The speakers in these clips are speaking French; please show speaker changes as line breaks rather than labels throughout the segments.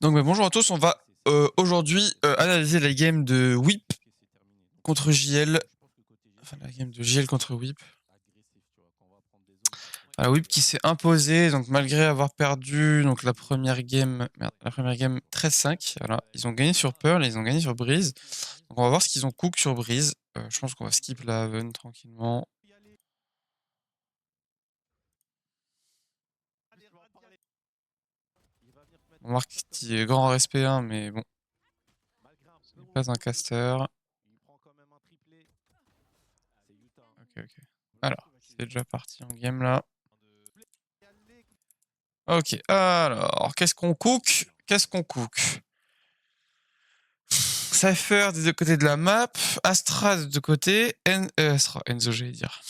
Donc bonjour à tous, on va aujourd'hui analyser la game de Whip contre JL. Enfin la game de JL contre Whip. Whip qui s'est imposé, donc malgré avoir perdu donc la première game 13-5. Voilà. Ils ont gagné sur Pearl et ils ont gagné sur Breeze. Donc on va voir ce qu'ils ont cook sur Breeze. Je pense qu'on va skip la Haven tranquillement. On marque petit grand respect, hein, mais bon. Ce n'est pas un caster. Ok. Alors, c'est déjà parti en game là. Ok, alors, qu'est-ce qu'on cook? Cypher des deux côtés de la map, Astra des deux côtés, Enzo j'allais dire.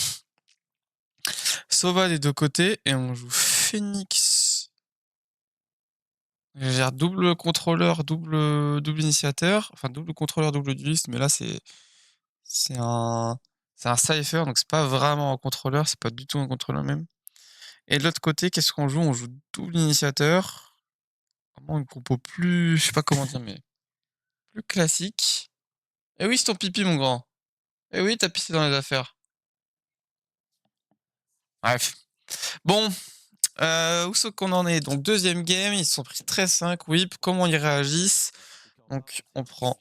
Sova des deux côtés, et on joue Phoenix. Je gère double contrôleur, double initiateur, enfin double contrôleur, double dueliste, mais là c'est un Cypher, donc c'est pas vraiment un contrôleur, c'est pas du tout un contrôleur même. Et de l'autre côté, qu'est-ce qu'on joue? On joue double initiateur. Vraiment une compo plus, je sais pas comment dire, mais plus classique. Eh oui, c'est ton pipi, mon grand. Eh oui, t'as pissé dans les affaires. Bref. Bon, où est-ce qu'on en est? Donc, deuxième game, ils se sont pris 13-5. Whip, comment ils réagissent? Donc, on prend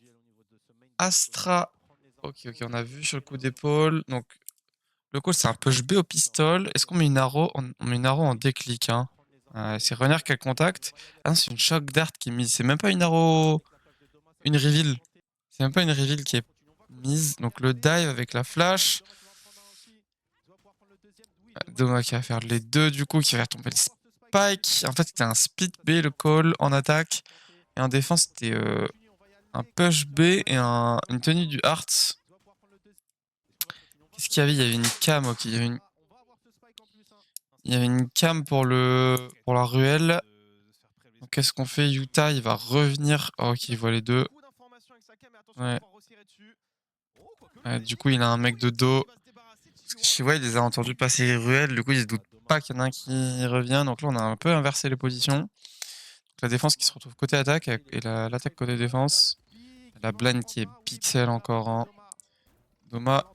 Astra. Ok, on a vu sur le coup d'épaule. Donc, le call, c'est un push B au pistol. Est-ce qu'on met une arrow? On met une arrow en déclic. Hein. C'est Runner qui a le contact. Ah, c'est une shock dart qui est mise. C'est même pas une arrow. Une reveal. C'est même pas une reveal qui est mise. Donc, le dive avec la flash. Doma qui va faire les deux du coup, qui va tomber le spike. En fait, c'était un split B, le call en attaque. Et en défense, c'était un push B et une tenue du Heart. Qu'est-ce qu'il y avait? Il y avait une cam, ok. Il y avait une cam pour la ruelle. Qu'est-ce qu'on fait? Utah, il va revenir. Oh, ok, il voit les deux. Ouais. Du coup, il a un mec de dos. Parce que Shiwa, il les a entendus passer les ruelles. Du coup, il se doute pas qu'il y en a un qui revient. Donc là, on a un peu inversé les positions. La défense qui se retrouve côté attaque et l'attaque côté défense. La blind qui est pixel encore. Hein. Doma.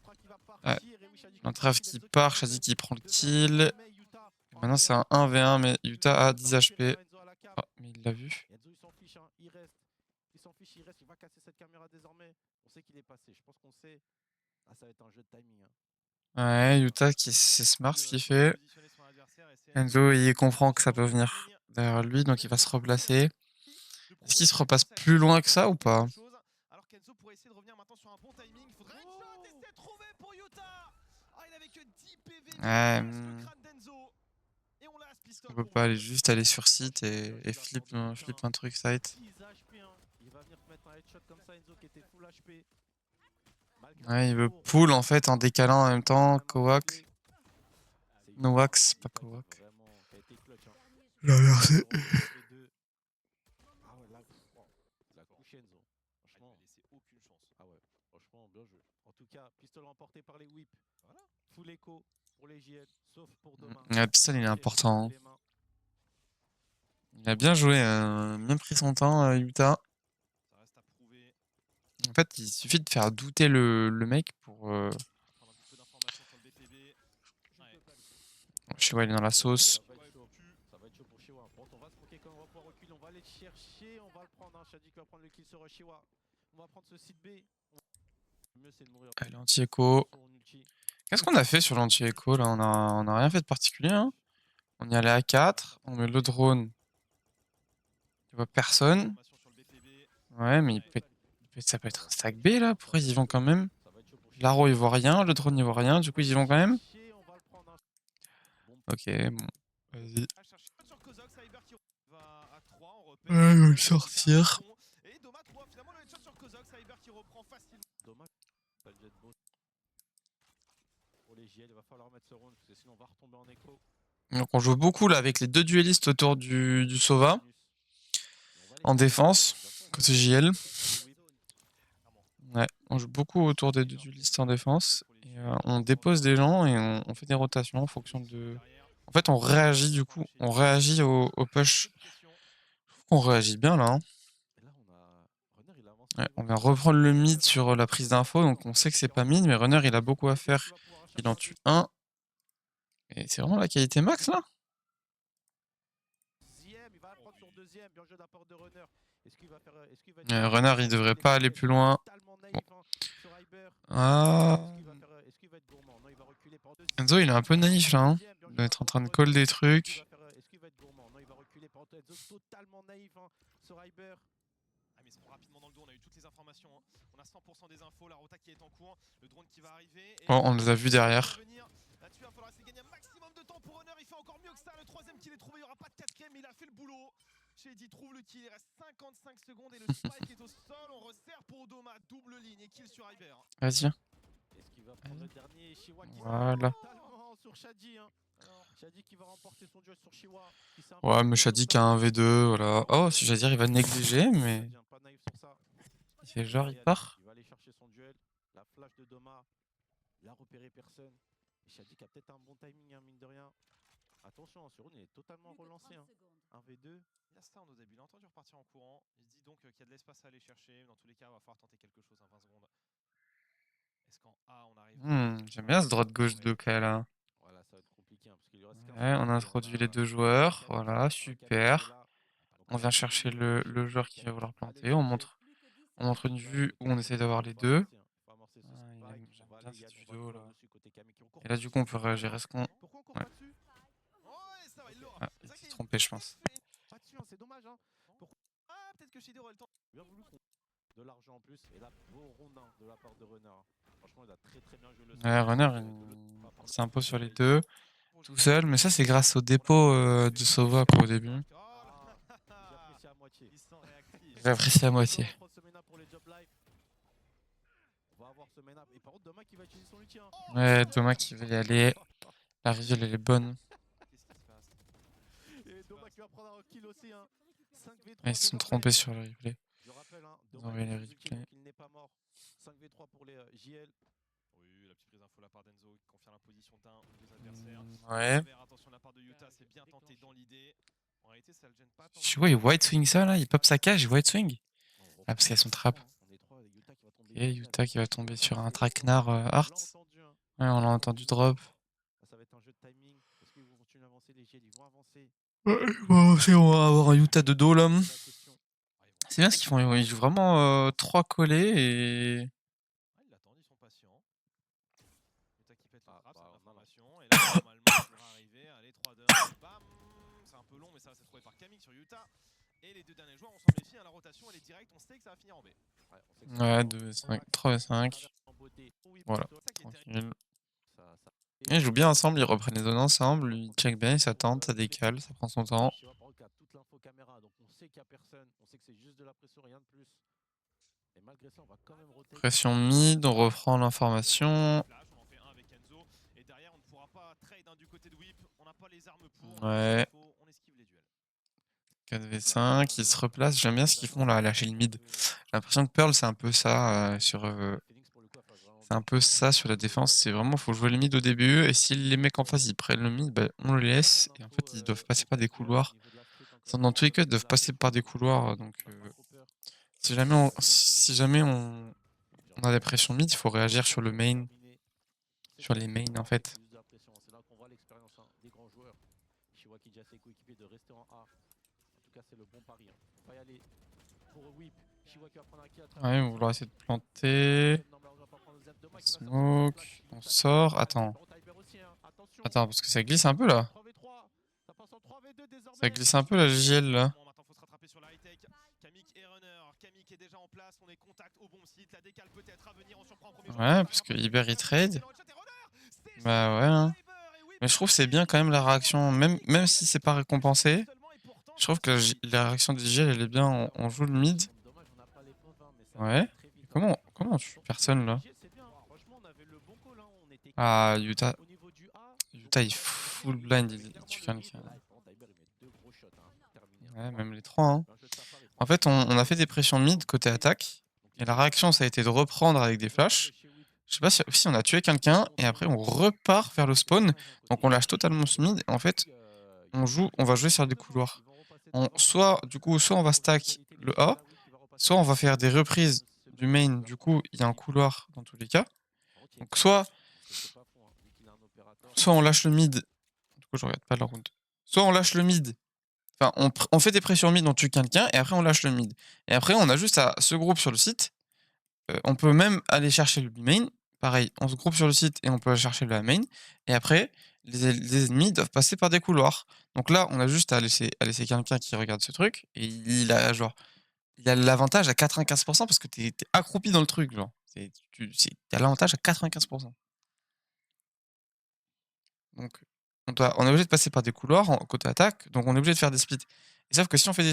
Ouais. L'entrave qui part, Shadi qui prend le kill. Et maintenant c'est un 1v1 mais Utah a 10 HP. Oh, mais il l'a vu.
Il s'en fiche, il reste, il va casser cette caméra désormais. On sait qu'il est passé, je pense qu'on sait. Ah, ça va être un jeu de timing.
Ouais, Utah c'est smart ce qu'il fait. Enzo il comprend que ça peut venir derrière lui donc il va se replacer. Est-ce qu'il se repasse plus loin que ça ou pas?
Alors qu'Enzo pourrait essayer de revenir maintenant sur un bon timing. Il faudrait headshot et c'est trouvé pour Utah. Ah, il avait que 10 PV de le crâne d'Enzo. Et on l'a ce pistol.
On peut pas juste aller sur site et flip un truc site.
Il va venir mettre un headshot comme ça, Enzo qui était full HP.
Ouais, il veut pull en fait en décalant en même temps. Kowak. No wax, pas Kowak.
Il a versé. Ah ouais, là, la couche Enzo. Franchement, il laissé aucune chance. Ah ouais, franchement, bien joué. En tout cas, pistol remporté par les Whip. Voilà. Full écho pour les JL, sauf pour demain.
Le pistol il est important. Hein. Il a bien joué, bien pris son temps, Utah. En fait, il suffit de faire douter le mec pour. Shiwa il est dans la sauce.
Ça va être chaud pour Shiwa. Bon, on va se moquer quand on va pouvoir reculer. On va aller chercher. On va le prendre. Hein. Shadik va prendre le kill sur Shiwa. On va prendre ce site B. Le mieux, c'est de mourir.
Allez, anti-écho. Qu'est-ce qu'on a fait sur l'anti-écho là on a rien fait de particulier. Hein. On y allait à 4. On met le drone. Il voit personne. Ouais, mais ça peut être un stack B là. Pourquoi ils y vont quand même? L'Aro il voit rien. Le drone il voit rien. Du coup, ils y vont quand même. Ok, bon. Vas-y. Ouais, il va le sortir. Donc on joue beaucoup là avec les deux duellistes autour du Sova. En défense, côté JL. Ouais, on joue beaucoup autour des deux duellistes en défense. Et, on dépose des gens et on fait des rotations en fonction de... En fait, on réagit du coup. On réagit au push. qu'on réagit bien là. Hein.
Et là, on a Runner, il avance
Ouais,
très
on
loin.
vient reprendre le mid sur la prise d'infos, donc on sait que c'est pas mid, mais Runner il a beaucoup à faire. Il en tue un. Et c'est vraiment la qualité max là.
Deuxième, il va prendre sur deuxième. Bien joué de la part de Runner. Est-ce qu'il va être
Runner il devrait pas aller plus loin.
totalement
Bon.
naïf sur Hyber.
Ah.
Est-ce qu'il va être gourmand? Non, il va reculer par deux.
Enzo il est un peu naïf là. Hein. Il doit être en train de call des trucs.
Est-ce qu'il va être gourmand? Non, il va reculer par deux. Enzo totalement naïf sur Hyber.
Ah mais ils seront rapidement dans le dos, on a eu toutes les informations. Hein. On a 100% des infos, la rota qui est en cours, le drone qui va arriver. Et
Oh, on les a vus derrière.
Là-dessus, il va falloir essayer de gagner un maximum de temps pour Runner. Il fait encore mieux que ça. Le troisième kill est trouvé, il n'y aura pas de quatrième, mais il a fait le boulot. Shady trouve le kill, il reste 55 secondes et le spike est au sol. On resserre pour Odoma, double ligne et kill sur Hyber.
Vas-y.
Est-ce qu'il va prendre le dernier Shiwa qui
Voilà.
totalement sur Shadi Alors, Shadi qui va remporter son duel sur Shiwa.
Ouais, mais Shadi qui a un V2, voilà. Oh, si j'allais dire, il va négliger, mais.
Pas naïf sur ça.
Il fait genre, il part.
Il va aller chercher son duel. La flash de Doma. Il a repéré personne. Et Shadi qui a peut-être un bon timing, mine de rien. Attention, Surun il est totalement relancé. 1v2.
Il a ça au début, il a entendu repartir en courant. Il se dit donc qu'il y a de l'espace à aller chercher. Dans tous les cas, il va falloir tenter quelque chose en 20 secondes. Est-ce qu'en A, on arrive
J'aime bien ce droite gauche de K là.
Voilà, ça va être compliqué parce qu'il lui reste
Ouais, on a introduit les deux joueurs. Voilà, super. On vient chercher le joueur qui va vouloir planter. On montre une vue où on essaie d'avoir les deux. J'aime bien cette vidéo là. Et là, du coup, on peut réagir. Est-ce qu'on. Ouais. Ah, il s'est trompé, je pense.
Pas dessus, c'est dommage.
Ah, peut-être que Shady aurait le temps.
Bien voulu de l'argent en plus. Et là, beau rondin de la part de Runner. Franchement, il a très bien joué le
Ouais, Runner, il s'impose sur les deux. Tout seul, mais ça, c'est grâce au dépôt de Sova quoi, au début.
J'apprécie à moitié.
J'apprécie à moitié.
On va avoir ce main-up. Et par contre, Doma qui va utiliser son ulti.
Ouais, Doma qui va y aller. La review, elle est bonne.
Qu'est-ce qui se passe?
Et Doma qui va prendre un kill aussi. 5v3.
Ils se sont trompés sur le replay.
Je rappelle,
Ils ont
Doma
envoyé les
utilise ulti,
replays.
donc il n'est pas mort. 5v3 pour les JL.
Oui, la petite prise d'info de la part d'Enzo qui confirme la position d'un ou deux adversaires.
Ouais.
Attention de la part de Utah, c'est bien tenté dans l'idée. En réalité, ça le gêne pas tant.
Tu vois, il white swing ça là, il pop sa cage, il white swing. Ah, parce qu'elles sont trap. Et Utah qui va tomber sur un traquenard Art. Ouais, on l'a entendu drop.
Ça va être un jeu de timing. Est-ce qu'ils vont continuer à avancer? Les JL, ils vont avancer.
Ouais, bon, on va avoir un Utah de dos là. C'est bien ce qu'ils font, ils jouent vraiment 3 collés et.
Ils l'attendent, ils sont patients. Utah qui pète la trappe, c'est l'information. Et là, normalement, il devrait arriver. Allez, 3 d'heures. Bam. C'est un peu long, mais ça va s'être trouvé par Camille sur Utah. Et les deux derniers joueurs, on s'en méfie, la rotation elle est directe, on sait que ça va finir en B.
Ouais, 2v5, 3v5. Voilà, tranquille. Ils jouent bien ensemble, ils reprennent les zones ensemble, ils check bien, ils s'attendent, ça décale, ça prend son temps. Pression mid, on reprend l'information. Ouais. 4v5, ils se replacent, j'aime bien ce qu'ils font là, à lâcher le mid. J'ai l'impression que Pearl c'est un peu ça c'est un peu ça sur la défense, c'est vraiment faut jouer le mid au début et si les mecs en face ils prennent le mid, bah, on le laisse et en fait ils doivent passer par des couloirs. Dans tous les cas ils doivent passer par des couloirs donc si jamais on a des pressions mid, il faut réagir sur le main, sur les mains en fait.
C'est là qu'on voit l'expérience des grands joueurs. Shiwa qui dit à ses coéquipiers de rester en A. En tout cas, c'est le bon pari. On va y aller pour Whip. Shiwa qui va prendre un kill à travers.
Ouais, on va vouloir essayer de planter. Smoke, on sort. Attends, parce que ça glisse un peu là. Ça glisse un peu la JL là. Ouais, parce que Iber il trade. Bah ouais. Hein. Mais je trouve que c'est bien quand même la réaction, même si c'est pas récompensé. Je trouve que la réaction des JL elle est bien. On joue le mid. Ouais. Comment on tue personne là? Ah, Utah il full blind, il tue quelqu'un. Ouais, même les trois. Hein. En fait, on a fait des pressions mid côté attaque. Et la réaction, ça a été de reprendre avec des flashs. Je sais pas si on a tué quelqu'un. Et après, on repart vers le spawn. Donc on lâche totalement ce mid. Et en fait, on va jouer sur des couloirs. soit on va stack le A, soit on va faire des reprises du main. Du coup, il y a un couloir dans tous les cas. Donc soit on lâche le mid. Du coup, je regarde pas la round. Soit on lâche le mid. Enfin, on fait des pressions mid, on tue quelqu'un, et après on lâche le mid. Et après, on a juste à se groupe sur le site. On peut même aller chercher le main. Pareil, on se groupe sur le site et on peut aller chercher le main. Et après, les ennemis doivent passer par des couloirs. Donc là, on a juste à laisser quelqu'un qui regarde ce truc. Et il a l'avantage à 95% parce que t'es accroupi dans le truc. Genre. T'as l'avantage à 95%. Donc, on est obligé de passer par des couloirs côté attaque. Donc, on est obligé de faire des splits. Et sauf que si on fait des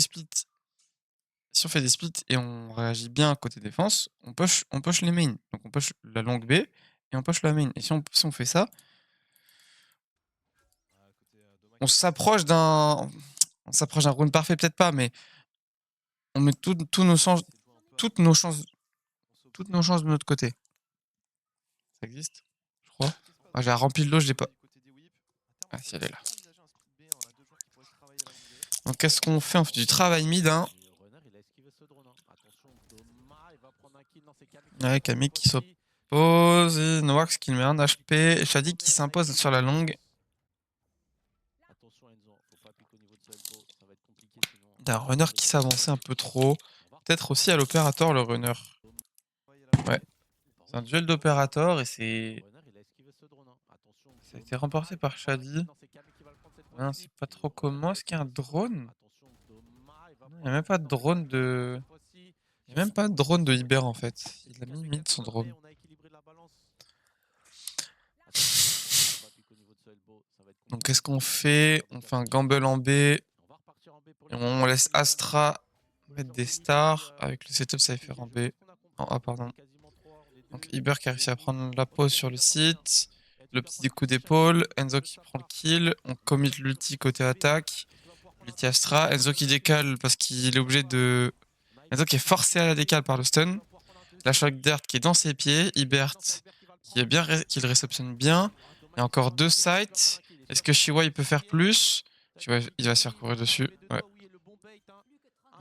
splits et on réagit bien côté défense, on push les mains. Donc on push la longue B et on push la main. Et si on fait ça, on s'approche d'un round parfait, peut-être pas, mais on met toutes nos chances de notre côté. Ça existe, je crois. Ah, j'ai rempli de l'eau, je l'ai pas. Ah si, elle est là. Donc qu'est-ce qu'on fait? On fait du travail mid, hein. Ouais, Camille qui s'oppose, et Noax qui met un HP, et Shadi qui s'impose sur la longue. Il y a un runner qui s'avançait un peu trop. Peut-être aussi à l'opérateur, le runner. Ouais. C'est un duel d'opérateur et c'est... Ça a été remporté par Shadi. Non, c'est pas trop comment. Est-ce qu'il y a un drone? Il n'y a même pas de drone de... Il n'y a même pas de drone de Iber en fait. Il a mis mid son drone. Donc qu'est-ce qu'on fait? On fait un gamble en B. Et on laisse Astra mettre des stars. Avec le setup Cypher en B. En A, pardon. Donc Iber qui a réussi à prendre la pause sur le site. Le petit coup d'épaule. Enzo qui prend le kill. On commit l'ulti côté attaque. L'ulti Astra. Enzo qui décale parce qu'il est obligé de... Enzo qui est forcé à la décale par le stun. La Shock Dart qui est dans ses pieds. Ibert qui est bien, qui le réceptionne bien. Il y a encore 2 sites. Est-ce que Shiwa il peut faire plus? Shiwa, il va se faire courir dessus. Ouais.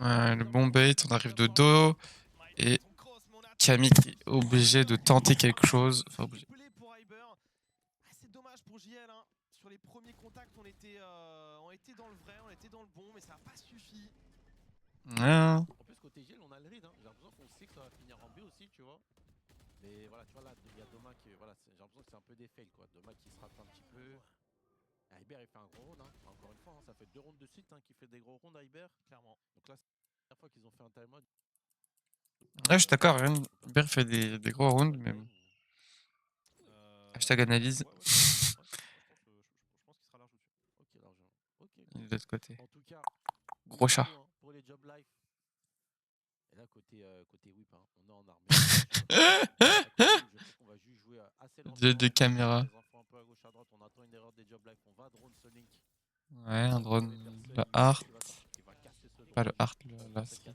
Ouais, le bon bait, on arrive de dos. Et Camille est obligé de tenter quelque chose. Enfin, obligé.
C'est dommage pour JL. Hein. Sur les premiers contacts, on était dans le vrai, on était dans le bon, mais ça n'a pas suffi.
Ouais. En
plus, côté JL, on a le read. Hein. J'ai l'impression qu'on sait que ça va finir en B aussi, tu vois. Mais voilà, tu vois là, il y a Doma qui. Voilà, j'ai l'impression que c'est un peu des fails, quoi. Doma qui se rate un petit peu. Iber, il fait un gros round. Hein. Encore une fois, hein, ça fait 2 rounds de suite hein, qui fait des gros rounds à Iber. Clairement. Donc là, c'est la première fois qu'ils ont fait un time mode.
Ouais, je suis d'accord. Iber fait des gros rounds, mais bon. Hashtag analyse.
Je pense qu'il sera large au-dessus. Ok, large.
De l'autre côté.
En tout cas,
Gros chat.
Pour les job life. Et là, côté whip, hein, on est en armée. On va juste jouer assez lentement.
De caméra.
On attend une erreur des job life. On va drone ce link.
Ouais, un drone. Le Hart. Pas le Hart, la street.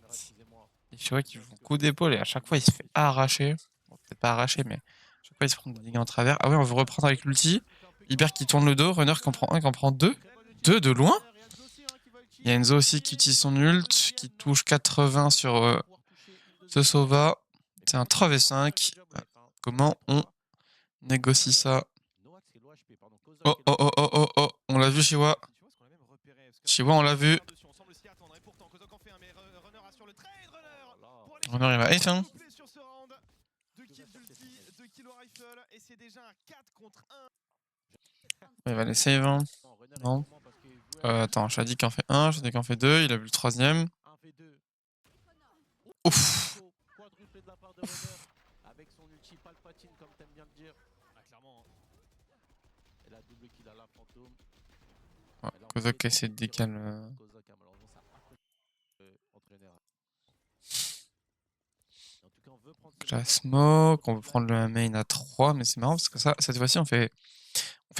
Et je vois qu'il joue un coup d'épaule et à chaque fois il se fait arracher. Bon, peut-être pas arracher, mais à chaque fois il se prend des dégâts en travers. Ah ouais, on veut reprendre avec l'ulti. Iber qui tourne le dos. Runner qui en prend un, qui en prend deux. Deux de loin. Il y a Enzo aussi qui utilise son ult, qui touche 80 sur ce Sova. C'est un 3v5. Comment on négocie ça? Oh, oh, oh, oh, oh, oh. On l'a vu, Shiwa. Shiwa, on l'a vu. Runner, il va hate, hein. Il va les save, hein. Non. Attends, Shadi qui en fait un, Shadi qui en fait deux, il a vu le troisième. Ouf.
Avec son ulti Palpatine, comme t'aimes bien le dire. Ah, clairement. Et la double kill à la fantôme.
Ouais, Kozak essaie de décaler. La smoke, on veut prendre le main à 3, mais c'est marrant parce que ça, cette fois-ci, on fait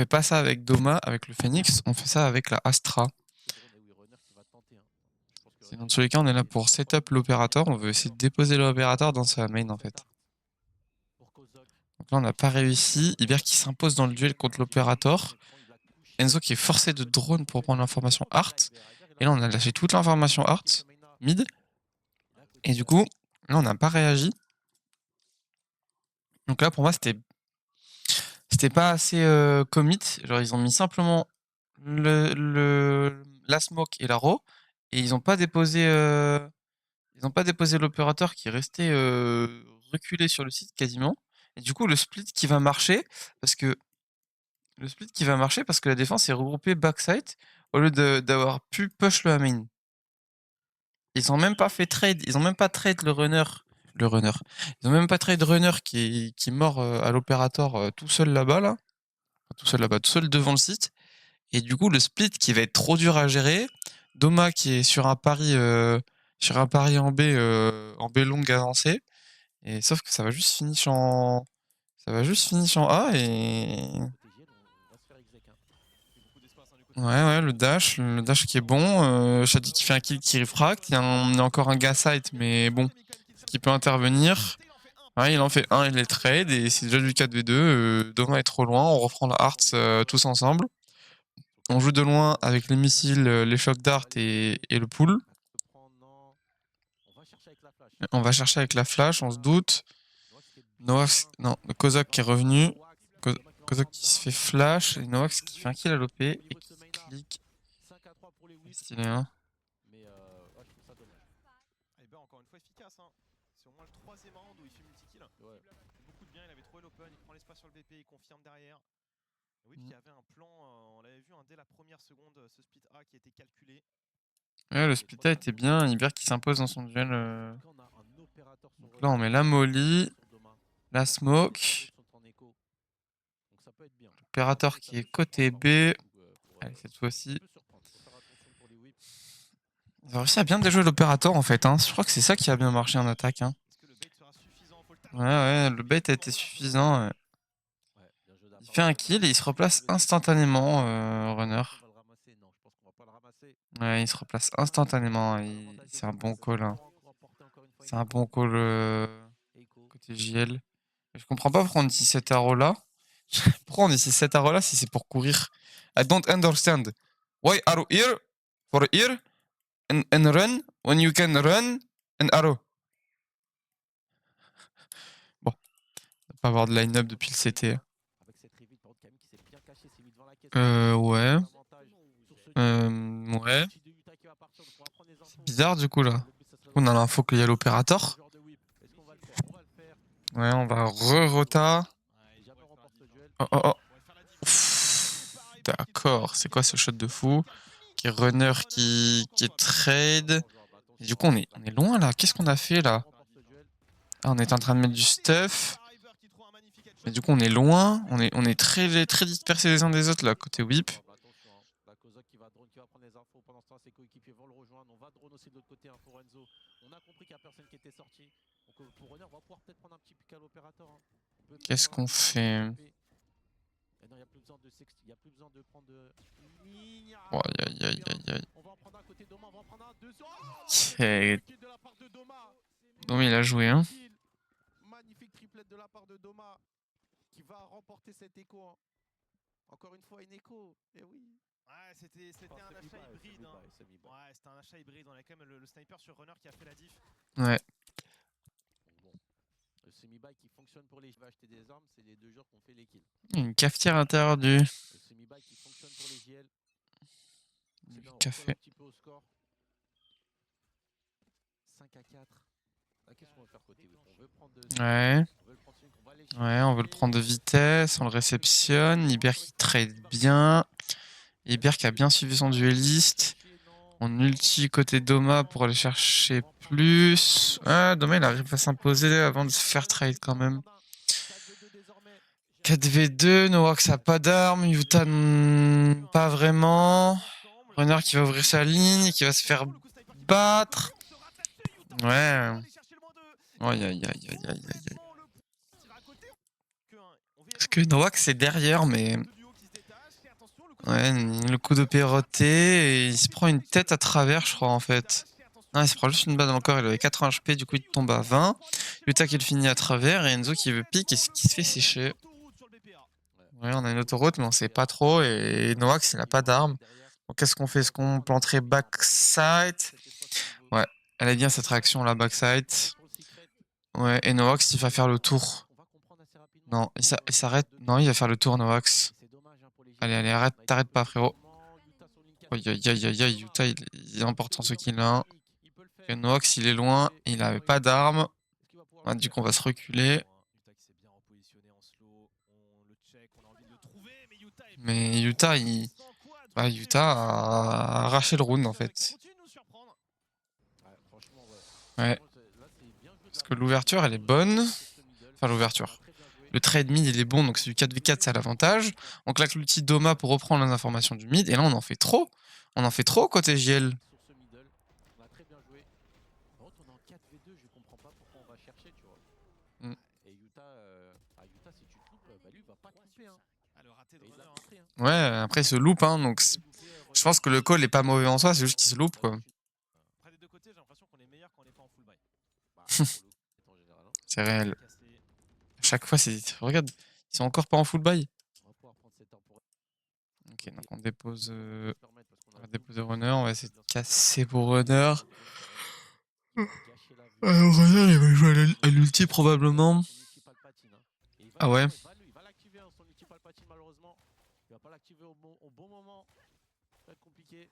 pas ça avec Doma, avec le Phoenix, on fait ça avec la Astra. Dans tous les cas, on est là pour setup l'opérateur, on veut essayer de déposer l'opérateur dans sa main en fait. Donc là, on n'a pas réussi. Iber qui s'impose dans le duel contre l'opérateur. Enzo qui est forcé de drone pour prendre l'information Art. Et là, on a lâché toute l'information art, mid. Et du coup, là, on n'a pas réagi. Donc là, pour moi, c'était pas assez commit. Genre, ils ont mis simplement la smoke et la raw. Et ils ont pas déposé l'opérateur qui est resté reculé sur le site quasiment. Et du coup, le split qui va marcher, parce que la défense est regroupée backside au lieu d'avoir pu push le main. Ils ont même pas fait trade, ils ont même pas trade le runner. Ils ont même pas trade runner qui est mort à l'opérateur tout seul là-bas là. Enfin, tout seul devant le site. Et du coup, le split qui va être trop dur à gérer. Doma qui est sur un pari en B longue avancé. Et sauf que ça va juste finish en A et ouais, le dash qui est bon. Shadi qui fait un kill qui refract. Il y a encore un gas site, mais bon, qui peut intervenir. Ouais, il en fait un, il les trade et c'est déjà du 4v2. Doma est trop loin, on reprend la Hearts tous ensemble. On joue de loin avec les missiles, les chocs d'art et le pool. On va chercher avec la flash, on se doute. Noax, non, Kozak qui est revenu. Kozak qui se fait flash. Et Noax qui fait un kill à l'OP et qui clique. Stylé, hein.
Iber encore une fois efficace, hein. C'est au moins le 3ème round où il fait multi-kill. Beaucoup de bien, il avait trouvé l'open, il prend l'espace sur le BP, il confirme derrière. Oui, puis il y avait un plan, on l'avait vu dès la première seconde, ce split A qui était calculé.
Ouais, le split A était bien, Iber qui s'impose dans son duel. Donc là, on met la molly, la smoke. L'opérateur qui est côté B. Allez, cette fois-ci. Ils ont réussi à bien déjouer l'opérateur en fait. Hein. Je crois que c'est ça qui a bien marché en attaque. Hein. Ouais, le bait a été suffisant. Ouais. Il fait un kill et il se replace instantanément, runner. Ouais, il se replace instantanément. C'est un bon call. Hein. C'est un bon call côté JL. Je comprends pas pourquoi on utilise cet arrow là. Pourquoi on utilise cet arrow là si c'est pour courir? I don't understand. Why arrow here? For here? And run when you can run and arrow. Bon. On va pas avoir de line-up depuis le CT. Ouais. Ouais. C'est bizarre du coup là. On a l'info qu'il y a l'opérateur. Ouais, on va re-rota. Oh. D'accord, c'est quoi ce shot de fou? Qui est runner, qui est trade. Et du coup, on est loin là. Qu'est-ce qu'on a fait là? Ah, on est en train de mettre du stuff. Mais du coup, on est loin. On est très dispersés les uns des autres là, côté whip. Qu'est-ce qu'on fait? Oh, aïe. Okay. Doma il a joué, hein.
Magnifique triplette de la part de Doma qui va remporter cet écho. Hein. Encore une fois, une écho. Et oui.
Ouais, c'était un achat hybride. Hein. Ouais, c'était un achat hybride. On a quand même le sniper sur runner qui a fait la diff.
Ouais.
Bon. Le semi-buy qui fonctionne pour les acheter des armes, c'est les 2 joueurs qui ont fait les kills.
Une cafetière à l'intérieur du.
Le semi-buy qui fonctionne pour les JL.
Du café.
Un petit peu au score. 5 à 4. Qu'est-ce qu'on va faire côté whip? On veut prendre de...
Ouais. Ouais, on veut le prendre de vitesse, on le réceptionne. Iber qui trade bien. Iber qui a bien suivi son dueliste. On ulti côté Doma pour aller chercher plus. Ah, Doma il arrive à s'imposer avant de se faire trade quand même. 4v2, Noax a pas d'armes, Utah pas vraiment. Runner qui va ouvrir sa ligne, qui va se faire battre. Ouais. Aïe. Parce que Noax c'est derrière, mais... Ouais, le coup de perroté, et il se prend une tête à travers, je crois, en fait. Non, il se prend juste une balle dans le corps, il avait 80 HP, du coup il tombe à 20. Utah qui le finit à travers, et Enzo qui veut pique et qui se fait sécher. Ouais, on a une autoroute, mais on sait pas trop, et Noax il a pas d'arme. Donc, qu'est-ce qu'on fait? Est-ce qu'on planterait backside? Ouais, elle est bien cette réaction là, backside. Ouais, et Noax, il va faire le tour. Non, il s'arrête. Non, il va faire le tour, Noax. Allez, allez, arrête, t'arrêtes pas, frérot. Aïe, aïe, aïe, aïe, aïe, Utah, il est important ce kill là. Et Noax, il est loin, il avait pas d'armes. Ah, du coup, on va se reculer. Mais Utah, Utah a arraché le round en fait. Ouais. Parce que l'ouverture, elle est bonne. Enfin, l'ouverture. Le trade mid, il est bon, donc c'est du 4v4, c'est à l'avantage. On claque l'outil Doma pour reprendre les informations du mid. Et là, on en fait trop. On en fait trop côté JL. Mm. Ouais, après, il se loupe, hein, donc je pense que le call est pas mauvais en soi, c'est juste qu'il se loupe, quoi.
Après des deux côtés, j'ai l'impression qu'on est meilleur quand on n'est pas en full buy.
C'est réel. À chaque fois, c'est. Regarde, ils sont encore pas en full buy. Ok, donc on dépose. On va déposer runner, on va essayer de casser pour runner. Alors, runner, il va jouer à l'ulti probablement. Ah ouais.
Il va l'activer, son ulti Palpatine, malheureusement. Il va pas l'activer au bon moment. Ça va être compliqué.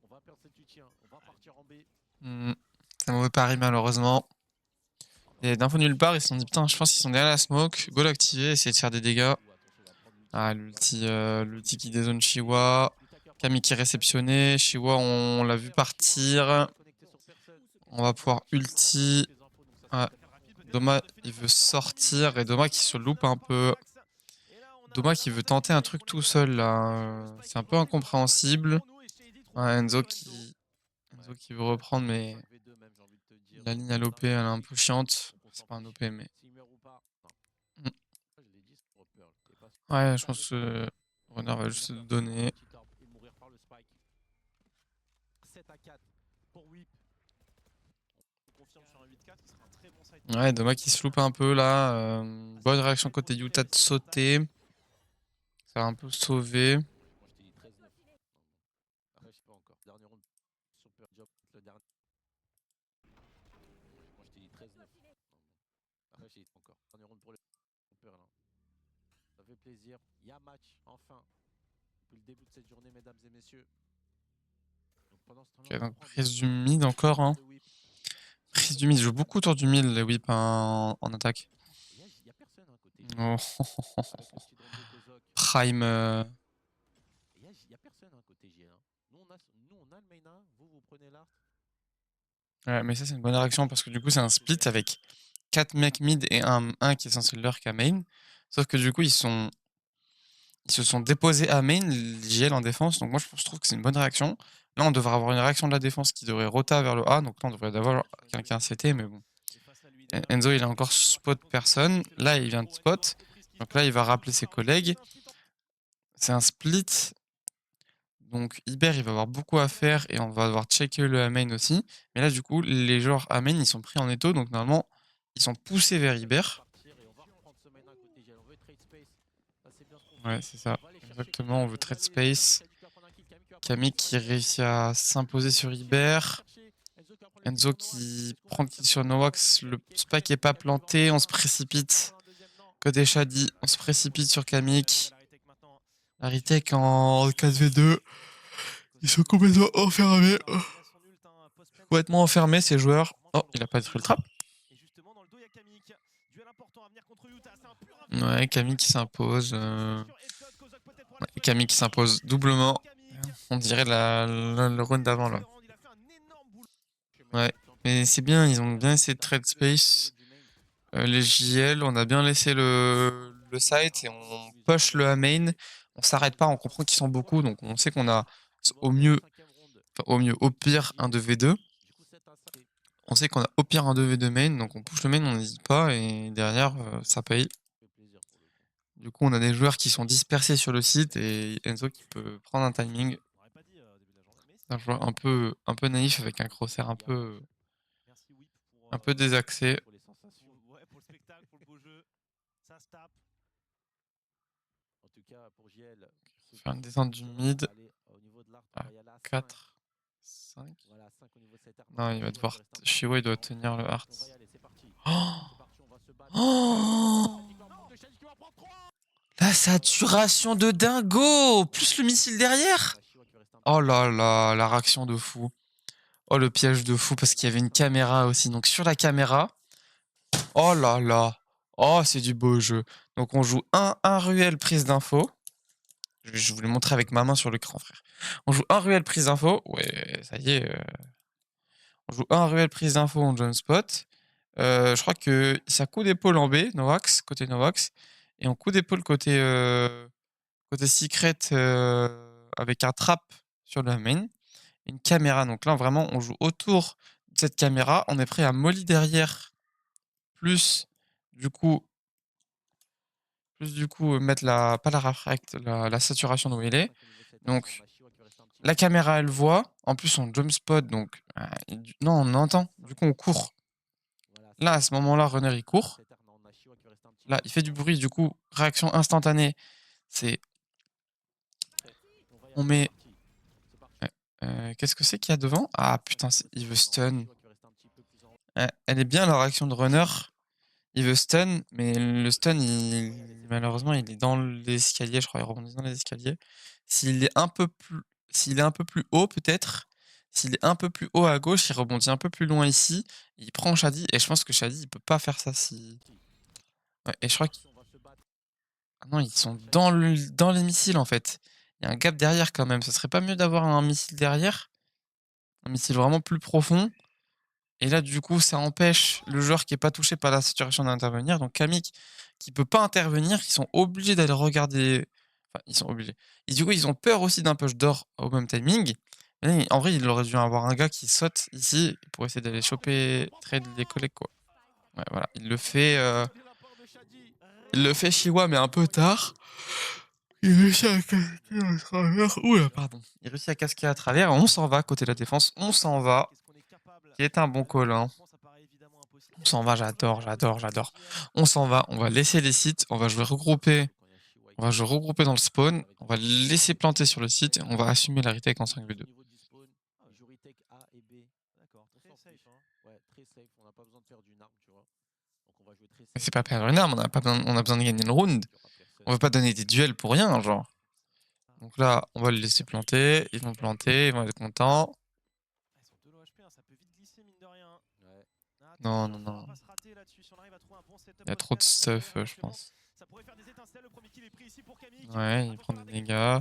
On va perdre cet ulti. On va partir en B.
C'est un mauvais pari, malheureusement. Et d'infos nulle part, ils se sont dit putain, je pense qu'ils sont derrière la smoke. Go l'activer, essayer de faire des dégâts. Ah, l'ulti qui dézone Chiwa. Kami qui est réceptionné. Chiwa, on l'a vu partir. On va pouvoir ulti. Ouais. Doma, il veut sortir. Et Doma qui se loupe un peu. Doma qui veut tenter un truc tout seul là. C'est un peu incompréhensible. Ouais, Enzo qui veut reprendre, mais la ligne à l'OP, elle est un peu chiante. C'est pas un OP, mais. Ouais, je pense que Runner va juste se donner. Ouais, Doma qui se loupe un peu là. Bonne réaction côté Utah de sauter. Ça va un peu sauver.
Ça fait plaisir. Il y a match, enfin. Depuis le début de cette journée, mesdames et messieurs. Donc pendant ce temps-là,
Ok, donc prise du mid encore. Hein. Prise du mid, je joue beaucoup autour du mid, les whips en attaque.
Il y a personne à côté.
Oh. Prime.
Il y a personne à côté GL. Nous, on a le main A, vous prenez l'art.
Ouais, mais ça, c'est une bonne réaction parce que du coup, c'est un split avec 4 mecs mid et un qui est censé lurk à main. Sauf que du coup, ils se sont déposés à main, JL en défense. Donc moi, je trouve que c'est une bonne réaction. Là, on devrait avoir une réaction de la défense qui devrait rota vers le A. Donc là, on devrait avoir quelqu'un CT, mais bon. Enzo, il a encore spot personne. Là, il vient de spot. Donc là, il va rappeler ses collègues. C'est un split. Donc Iber, il va avoir beaucoup à faire et on va devoir checker le A main aussi. Mais là, du coup, les joueurs A main, ils sont pris en étau. Donc normalement, ils sont poussés vers Iber. Ouais, c'est ça. Exactement, on veut trade space. Kami qui réussit à s'imposer sur Iber. Enzo qui prend le kill sur Nowax. Le spike est pas planté. On se précipite. Côté Shadi, on se précipite sur Kamik. La retake en 4v2. Ils sont complètement enfermés. Complètement enfermés ces joueurs. Oh, il a pas détruit le trap. Ouais, Camille qui s'impose. Ouais, Camille qui s'impose doublement. On dirait le run d'avant là. Ouais, mais c'est bien, ils ont bien essayé de trade space. Les JL, on a bien laissé le site et on push le A main. On s'arrête pas, on comprend qu'ils sont beaucoup, donc on sait qu'on a au mieux, au pire un 2v2. On sait qu'on a au pire un 2v2 main, donc on push le main, on n'hésite pas, et derrière, ça paye. Du coup, on a des joueurs qui sont dispersés sur le site et Enzo qui peut prendre un timing. Un joueur un peu naïf avec un crosshair un peu désaxé.
Ouais, pour le spectacle, pour le beau jeu. Ça se tape.
En tout cas, pour JL,
Faire une descente du mid. À 4, 5. Non, il va devoir. Shiwa, il doit tenir le Heart. Oh, la saturation de dingo! Plus le missile derrière! Oh là là, la réaction de fou. Oh, le piège de fou, parce qu'il y avait une caméra aussi. Donc sur la caméra. Oh là là. Oh, c'est du beau jeu. Donc on joue un ruelle prise d'info. Je vais vous le montrer avec ma main sur l'écran, frère. On joue un ruelle prise d'info. Ouais, ça y est. On joue un ruelle prise d'info en jump spot. Je crois que ça coup d'épaule en B, Novax, côté Novax. Et on coup d'épaule côté, côté Secret avec un trap sur le main. Une caméra. Donc là, vraiment, on joue autour de cette caméra. On est prêt à molly derrière. Plus, du coup, mettre la, pas la refract, la saturation d'où il est. Donc, la caméra, elle voit. En plus, on jump spot. Donc, non, on entend. Du coup, on court. Là, à ce moment-là, runner, il court. Là, il fait du bruit. Du coup, réaction instantanée. C'est. On met. Qu'est-ce que c'est qu'il y a devant? Ah putain, il veut stun. Elle est bien la réaction de runner. Il veut stun, mais le stun, malheureusement, il est dans l'escalier, je crois. Il rebondit dans les escaliers. S'il est un peu plus haut, peut-être. S'il est un peu plus haut à gauche, il rebondit un peu plus loin ici. Il prend Shadi, et je pense que Shadi, il peut pas faire ça si. Ouais, et je crois qu'ils. Ah non, ils sont dans les missiles, en fait. Il y a un gap derrière quand même. Ce serait pas mieux d'avoir un missile derrière? Un missile vraiment plus profond. Et là, du coup, ça empêche le joueur qui est pas touché par la saturation d'intervenir. Donc, Kamik, qui peut pas intervenir, ils sont obligés d'aller regarder. Enfin, ils sont obligés. Et du coup, ils ont peur aussi d'un push d'or au même timing. Mais en vrai, il aurait dû avoir un gars qui saute ici pour essayer d'aller choper, trade les collègues, quoi. Ouais, voilà. Il le fait Shiwa, mais un peu tard. Il réussit à casquer à travers. Oula, pardon. Il réussit à casquer à travers. On s'en va côté de la défense. On s'en va. Qui est un bon call, hein. On s'en va, j'adore. On s'en va, on va laisser les sites, on va jouer regrouper. On va jouer regrouper dans le spawn, on va laisser planter sur le site et on va assumer la retake en 5v2. Mais c'est pas perdre une arme, on a besoin de gagner le round. On veut pas donner des duels pour rien, genre. Donc là, on va les laisser planter, ils vont planter, ils vont être contents. Non, non, non. Il y a trop de stuff, je pense. Ouais, il prend des dégâts.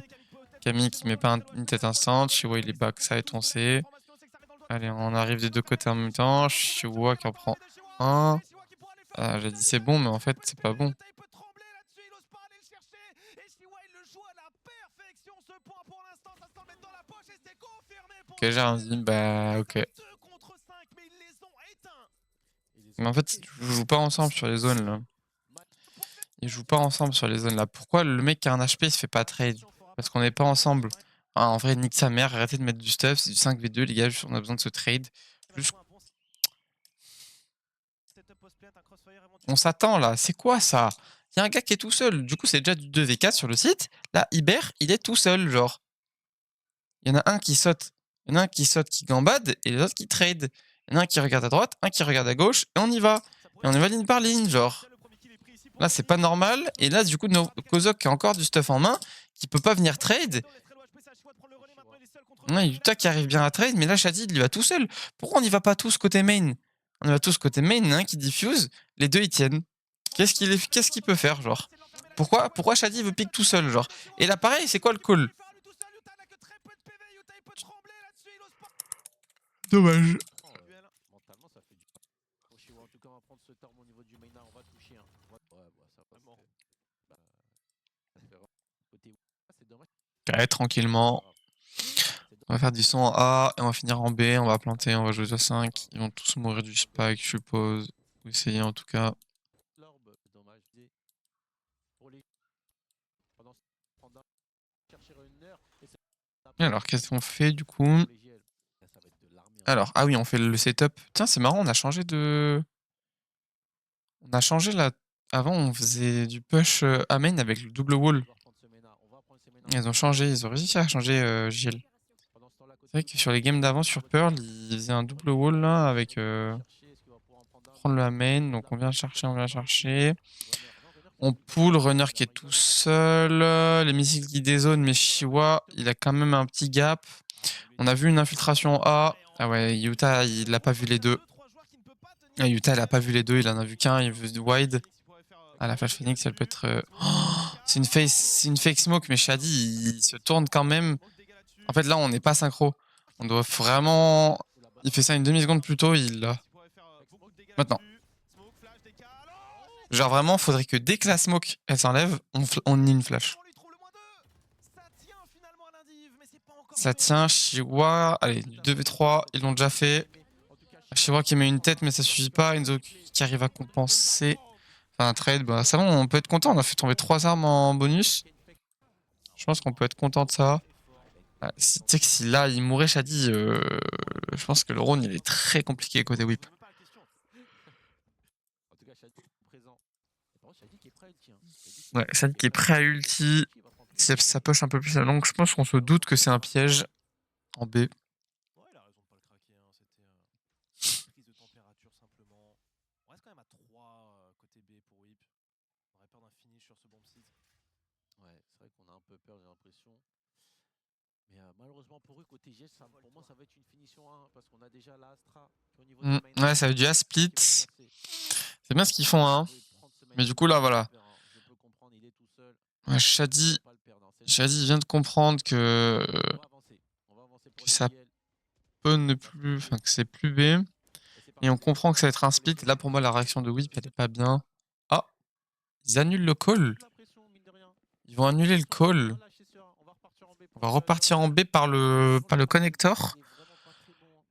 Camille qui met pas une tête instant. Shiwa il est backside, on sait. Allez, on arrive des deux côtés en même temps. Shiwa qui en prend un. Ah, j'ai dit c'est bon, mais en fait, c'est pas bon. Ok, j'ai un zim, bah ok. Mais en fait, ils jouent pas ensemble sur les zones là. Ils jouent pas ensemble sur les zones là. Pourquoi le mec qui a un HP il se fait pas trade? Parce qu'on n'est pas ensemble. Ah, en vrai, nique sa mère, arrêtez de mettre du stuff, c'est du 5v2 les gars, on a besoin de se trade. Plus... On s'attend là, c'est quoi ça? Il y a un gars qui est tout seul, du coup c'est déjà du 2v4 sur le site. Là, Iber, il est tout seul, genre. Il y en a un qui saute, qui gambade, et les autres qui trade. Il y en a un qui regarde à droite, un qui regarde à gauche, et on y va. Et on y va ligne par ligne, genre. Là, c'est pas normal. Et là, du coup, Kozok a encore du stuff en main, qui peut pas venir trade. Ouais, Yuta qui arrive bien à trade, mais là, Shadi, il y va tout seul. Pourquoi on n'y va pas tous côté main? On y va tous côté main, hein, qui diffuse, les deux ils tiennent. Qu'est-ce qu'il peut faire, genre? Pourquoi Shadi veut pick tout seul, genre? Et là, pareil, c'est quoi le call? Dommage. Ouais, tranquillement. On va faire du son en A et on va finir en B. On va planter, on va jouer à 5. Ils vont tous mourir du spike, je suppose. Ou essayer en tout cas. Alors, qu'est-ce qu'on fait du coup? Alors, ah oui, on fait le setup. Tiens, c'est marrant, on a changé de. On a changé là. Avant, on faisait du push à main avec le double wall. Ils ont changé, ils ont réussi à changer JL. C'est vrai que sur les games d'avant sur Pearl, ils faisaient un double wall là avec prendre la main. Donc on vient chercher, on vient chercher. On pull, Runner qui est tout seul. Les missiles qui dézonent, mais Shiwa, il a quand même un petit gap. On a vu une infiltration A. Ah ouais, Utah, il a pas vu les deux. Ah, Utah, il a pas vu les deux, il en a vu qu'un, il veut wide. Ah, la Flash Phoenix, elle peut être... c'est une fake smoke, mais Shadi, il se tourne quand même. En fait, là, on n'est pas synchro. On doit vraiment... Il fait ça une demi-seconde plus tôt, il l'a. Maintenant. Genre vraiment, faudrait que dès que la smoke, elle s'enlève, on ait une flash. Ça tient, Shiwa... Allez, 2v3, ils l'ont déjà fait. Shiwa qui met une tête, mais ça suffit pas. Enzo qui arrive à compenser. Enfin, un trade, bah ça va, on peut être content. On a fait tomber 3 armes en bonus. Je pense qu'on peut être content de ça. Ah, tu sais que si là, il mourait, Shadi, je pense que le round, il est très compliqué côté whip. Ouais, Shadi qui est prêt à ulti. Si ça push un peu plus la longue, je pense qu'on se doute que c'est un piège en B.
Ouais, il a raison de pas le craquer. Hein. C'était une prise de température simplement. On reste quand même à 3 côté B pour Whip. On aurait peur d'un finish sur ce bomb site.
Ouais, c'est vrai qu'on a un peu peur, j'ai l'impression. Mais malheureusement pour eux, côté GS, pour moi, ça va être une finition 1 parce qu'on a déjà la Astra. Au niveau de la
Ouais, ça veut dire split. C'est bien ce qu'ils font, hein. Mais du coup, là, voilà. Ouais, Shadi vient de comprendre que ça peut ne plus... Enfin, que c'est plus B. Et on comprend que ça va être un split. Et là, pour moi, la réaction de Whip, elle est pas bien. Ah, ils annulent le call. Ils vont annuler le call. On va repartir en B par le connector.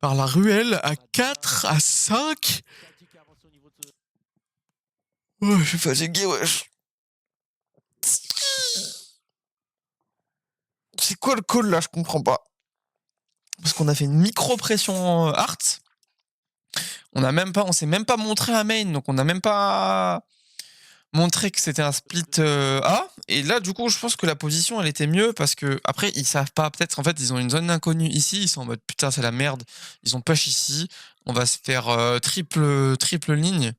Par la ruelle à 4, à 5. Oh, je suis fatigué, wesh. C'est quoi le call là? Je comprends pas. Parce qu'on a fait une micro-pression art. On s'est même pas montré à main, donc on n'a même pas montré que c'était un split A. Et là, du coup, je pense que la position, elle était mieux parce que après, ils savent pas. Peut-être, en fait, ils ont une zone inconnue ici. Ils sont en mode putain, c'est la merde. Ils ont push ici. On va se faire triple ligne.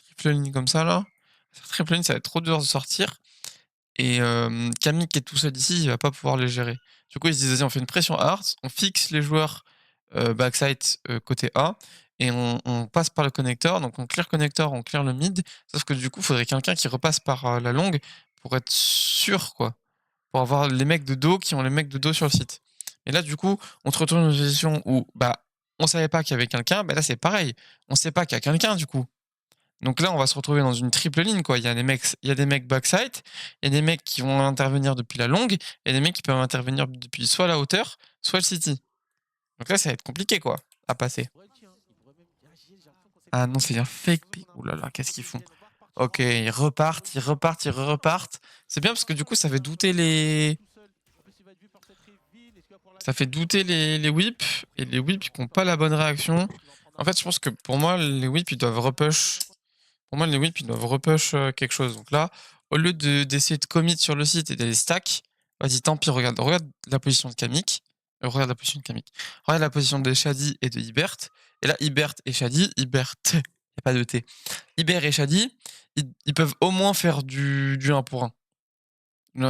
Triple ligne comme ça là. Triple ligne, ça va être trop dur de sortir. Et Camille qui est tout seul ici, il va pas pouvoir les gérer. Du coup, ils se disent, vas-y, on fait une pression hard, on fixe les joueurs backside côté A, et on passe par le connecteur. Donc on clear connecteur, on clear le mid. Sauf que du coup, il faudrait quelqu'un qui repasse par la longue pour être sûr, quoi. Pour avoir les mecs de dos qui ont les mecs de dos sur le site. Et là, du coup, on se retrouve dans une position où, bah, on savait pas qu'il y avait quelqu'un. Bah là, c'est pareil. On sait pas qu'il y a quelqu'un, du coup. Donc là, on va se retrouver dans une triple ligne, quoi. Il y a des mecs backside, il y a des mecs qui vont intervenir depuis la longue, et il y a des mecs qui peuvent intervenir depuis soit la hauteur, soit le city. Donc là, ça va être compliqué, quoi, à passer. Ah non, c'est un fake pick. Ouh là là, qu'est-ce qu'ils font? Ok, ils repartent. C'est bien parce que du coup, ça fait douter les... Ça fait douter les whips, et les whips qui n'ont pas la bonne réaction. En fait, je pense que pour moi, les whips, ils doivent repush. Pour moi, les whips, ils doivent repush quelque chose. Donc là, au lieu d'essayer de commit sur le site et d'aller stack, vas-y, tant pis, regarde la position de Kamik. Regarde la position de Kamik. Regarde la position de Shadi et de Ibert. Et là, Ibert et Shadi, Ibert, il n'y a pas de T. Ibert et Shadi, ils peuvent au moins faire du 1 pour 1.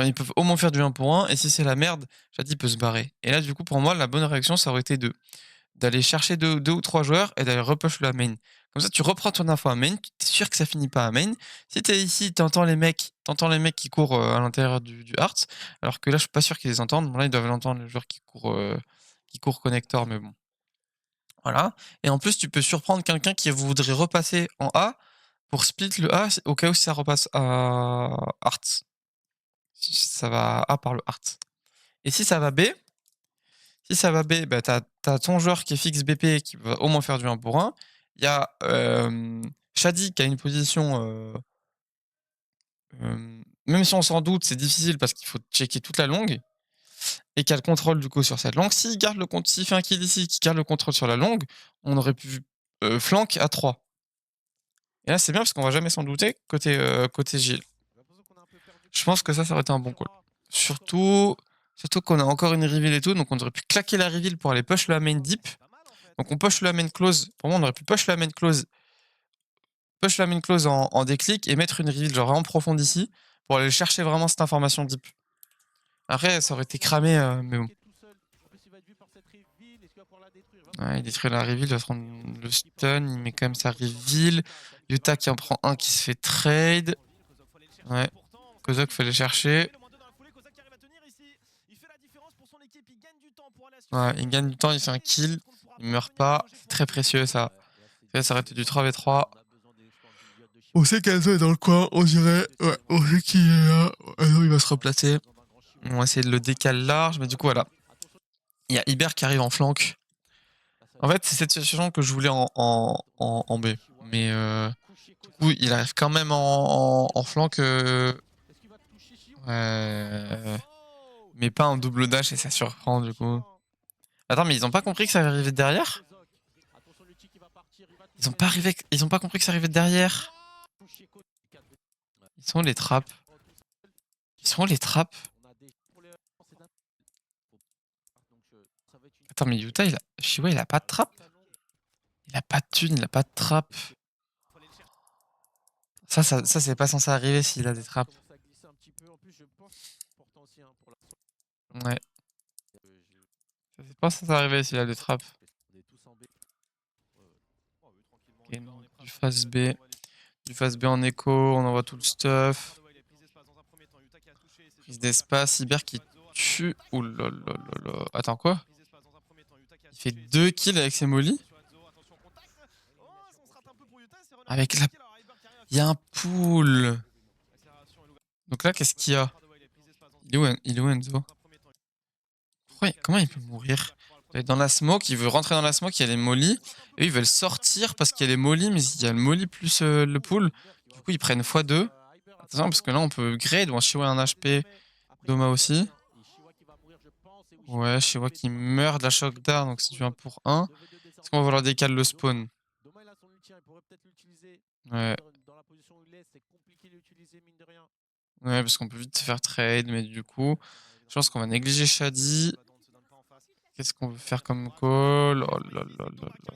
Ils peuvent au moins faire du 1 pour 1. Et si c'est la merde, Shadi peut se barrer. Et là, du coup, pour moi, la bonne réaction, ça aurait été d'aller chercher deux ou trois joueurs et d'aller repush la main. Comme ça, tu reprends ton info à main, tu es sûr que ça finit pas à main. Si t'es ici, t'entends les mecs qui courent à l'intérieur du Hearts, alors que là, je suis pas sûr qu'ils les entendent. Bon, là, ils doivent l'entendre, les joueurs qui courent connector, mais bon. Voilà. Et en plus, tu peux surprendre quelqu'un qui voudrait repasser en A pour split le A au cas où ça repasse à Hearts. Si ça va A par le Hearts. Et si ça va B, bah, t'as ton joueur qui est fixe BP qui va au moins faire du 1 pour 1. Il y a Shadi qui a une position. Même si on s'en doute, c'est difficile parce qu'il faut checker toute la longue. Et qui a le contrôle du coup sur cette longue. S'il fait un kill ici, qui garde le contrôle sur la longue, on aurait pu flank à 3. Et là, c'est bien parce qu'on va jamais s'en douter côté Gilles. Je pense que ça aurait été un bon call. Surtout qu'on a encore une reveal et tout, donc on aurait pu claquer la reveal pour aller push la main deep. Donc on push la main close. Pour moi, on aurait pu push la main close en déclic et mettre une reveal genre vraiment profonde ici pour aller chercher vraiment cette information deep. Après, ça aurait été cramé, mais bon. Ouais, il détruit la reveal, il va se prendre le stun, il met quand même sa reveal. Yuta qui en prend un qui se fait trade. Ouais, Kozok faut aller chercher. Ouais, il gagne du temps, il fait un kill, il meurt pas. C'est très précieux ça. Ça aurait été du 3v3. On sait qu'Azo est dans le coin, on dirait. Ouais, on sait qu'il est là. Azo il va se replacer. On va essayer de le décaler large, mais du coup voilà. Il y a Iber qui arrive en flanc. En fait, c'est cette situation que je voulais en B. Mais du coup, il arrive quand même en flanc. Mais pas en double dash et ça surprend du coup. Attends, mais ils ont pas compris que ça arrivait de derrière? Ils ont pas compris que ça arrivait de derrière. Ils sont où les trappes? Attends, mais Yuta, Shiwa, il a pas de trappe? Il a pas de thune, il a pas de trappe. Ça c'est pas censé arriver s'il a des trappes. Ouais. Ça c'est pas censé arriver s'il a des trappes. Okay, du face B. Du face B en écho, on envoie tout le stuff. Prise d'espace, Iber qui tue. Ouh là là là là. Attends, quoi? Il fait 2 kills avec ses molly? Avec la... Il y a un pool. Donc là, qu'est-ce qu'il y a? Il est où Enzo? Comment il peut mourir? Il est dans la smoke, il veut rentrer dans la smoke, il y a les molly. Et eux, ils veulent sortir parce qu'il y a les molly, mais il y a le molly plus le pool. Du coup, ils prennent x2. Attention, parce que là, on peut grade. Bon, Shiwa a un HP. Doma aussi. Ouais, Shiwa qui meurt de la shock d'art, donc c'est du 1 pour 1. Est-ce qu'on va leur décaler le spawn? Ouais. Ouais, parce qu'on peut vite se faire trade, mais du coup, je pense qu'on va négliger Shadi. Qu'est-ce qu'on veut faire comme call? Oh là là là là.